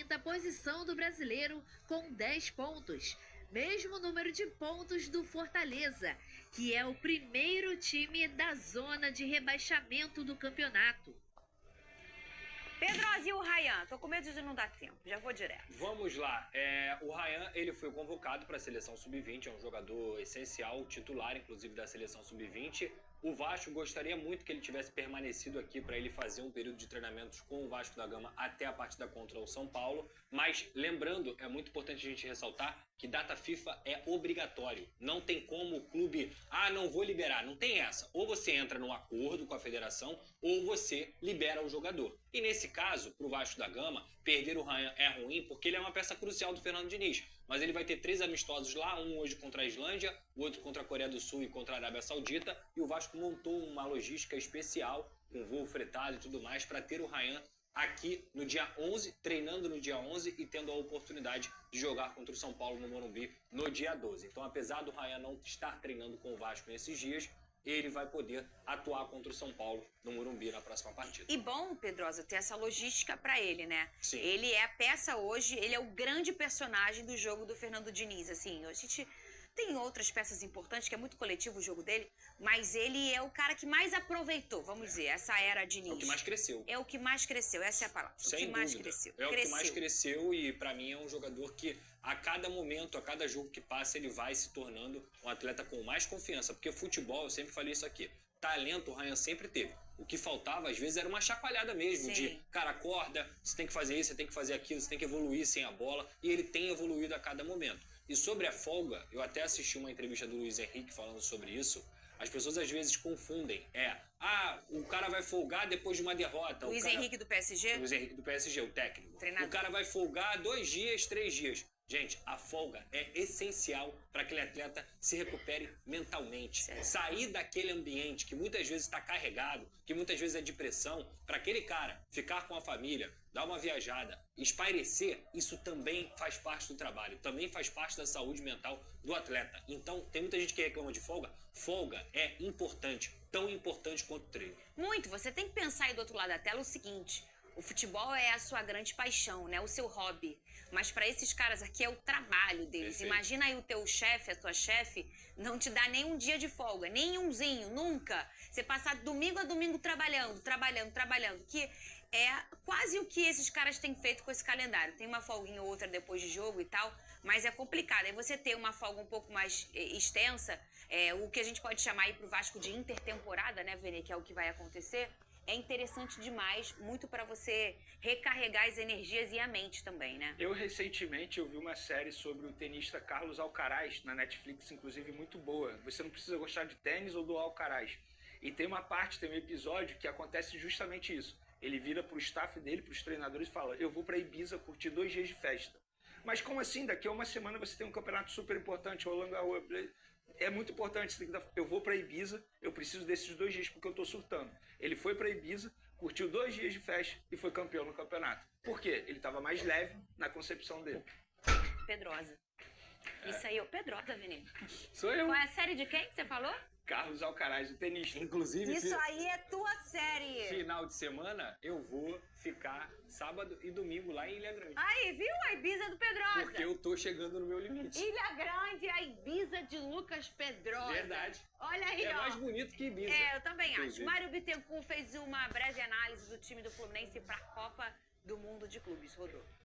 quinta posição do Brasileiro com 10 pontos, mesmo número de pontos do Fortaleza, que é o primeiro time da zona de rebaixamento do campeonato. Pedrosa e o Ryan? Tô com medo de não dar tempo, já vou direto. Vamos lá. O Ryan, ele foi convocado para a seleção sub-20, é um jogador essencial, titular, inclusive, da seleção sub-20. O Vasco gostaria muito que ele tivesse permanecido aqui para ele fazer um período de treinamentos com o Vasco da Gama até a partida contra o São Paulo. Mas, lembrando, é muito importante a gente ressaltar que data FIFA é obrigatório. Não tem como o clube, não vou liberar. Não tem essa. Ou você entra num acordo com a federação, ou você libera o jogador. E nesse caso, pro Vasco da Gama, perder o Ryan é ruim porque ele é uma peça crucial do Fernando Diniz. Mas ele vai ter 3 amistosos lá, um hoje contra a Islândia, o outro contra a Coreia do Sul e contra a Arábia Saudita. E o Vasco montou uma logística especial, com voo fretado e tudo mais, para ter o Ryan aqui no dia 11, treinando no dia 11 e tendo a oportunidade de jogar contra o São Paulo no Morumbi no dia 12. Então, apesar do Ryan não estar treinando com o Vasco nesses dias, ele vai poder atuar contra o São Paulo no Morumbi na próxima partida. E bom, Pedrosa, ter essa logística pra ele, né? Sim. Ele é a peça hoje, ele é o grande personagem do jogo do Fernando Diniz, assim. A gente tem outras peças importantes, que é muito coletivo o jogo dele, mas ele é o cara que mais aproveitou, vamos dizer, essa era Diniz. É o que mais cresceu. É o que mais cresceu, essa é a palavra. Sem o que dúvida. mais cresceu. É o que mais cresceu e pra mim é um jogador que a cada momento, a cada jogo que passa, ele vai se tornando um atleta com mais confiança. Porque futebol, eu sempre falei isso aqui, talento o Ryan sempre teve. O que faltava, às vezes, era uma chacoalhada mesmo. Sim. De, cara, acorda, você tem que fazer isso, você tem que fazer aquilo, você tem que evoluir sem a bola. E ele tem evoluído a cada momento. E sobre a folga, eu até assisti uma entrevista do Luiz Henrique falando sobre isso. As pessoas às vezes confundem. O cara vai folgar depois de uma derrota. Luiz Henrique do PSG? Luiz Henrique do PSG, o técnico. Treinador. O cara vai folgar 2 dias, 3 dias. Gente, a folga é essencial para que aquele atleta se recupere mentalmente. Certo. Sair daquele ambiente que muitas vezes está carregado, que muitas vezes é de pressão, para aquele cara ficar com a família, dar uma viajada, espairecer, isso também faz parte do trabalho, também faz parte da saúde mental do atleta. Então, tem muita gente que reclama de folga. Folga é importante, tão importante quanto o treino. Muito. Você tem que pensar aí do outro lado da tela o seguinte: o futebol é a sua grande paixão, né? O seu hobby. Mas para esses caras aqui é o trabalho deles. Perfeito. Imagina aí o teu chefe, a tua chefe, não te dá nem um dia de folga, nenhumzinho, nunca. Você passar domingo a domingo trabalhando, que é quase o que esses caras têm feito com esse calendário. Tem uma folguinha ou outra depois de jogo e tal, mas é complicado. Aí você ter uma folga um pouco mais extensa, o que a gente pode chamar aí pro Vasco de intertemporada, né, Vene, que é o que vai acontecer, é interessante demais, muito para você recarregar as energias e a mente também, né? Eu recentemente vi uma série sobre o tenista Carlos Alcaraz na Netflix, inclusive muito boa. Você não precisa gostar de tênis ou do Alcaraz. E tem um episódio que acontece justamente isso. Ele vira pro staff dele, pros treinadores e fala: eu vou para Ibiza curtir 2 dias de festa. Mas como assim? Daqui a uma semana você tem um campeonato super importante, Roland Garros. É muito importante. Eu vou para Ibiza, eu preciso desses 2 dias porque eu tô surtando. Ele foi para Ibiza, curtiu 2 dias de festa e foi campeão no campeonato. Por quê? Ele estava mais leve na concepção dele. Pedrosa. Isso aí, Pedrosa, Vene. Sou eu. Qual é a série de quem que você falou? Carlos Alcaraz, o tenista. Inclusive, Isso aí é tua série. final de semana, eu vou ficar sábado e domingo lá em Ilha Grande. Aí, viu? A Ibiza do Pedrosa. Porque eu tô chegando no meu limite. Ilha Grande, a Ibiza de Lucas Pedrosa. Verdade. Olha aí, É ó. mais bonito que Ibiza. Eu também inclusive. acho. Mário Bittencourt fez uma breve análise do time do Fluminense para a Copa do Mundo de Clubes. Rodou.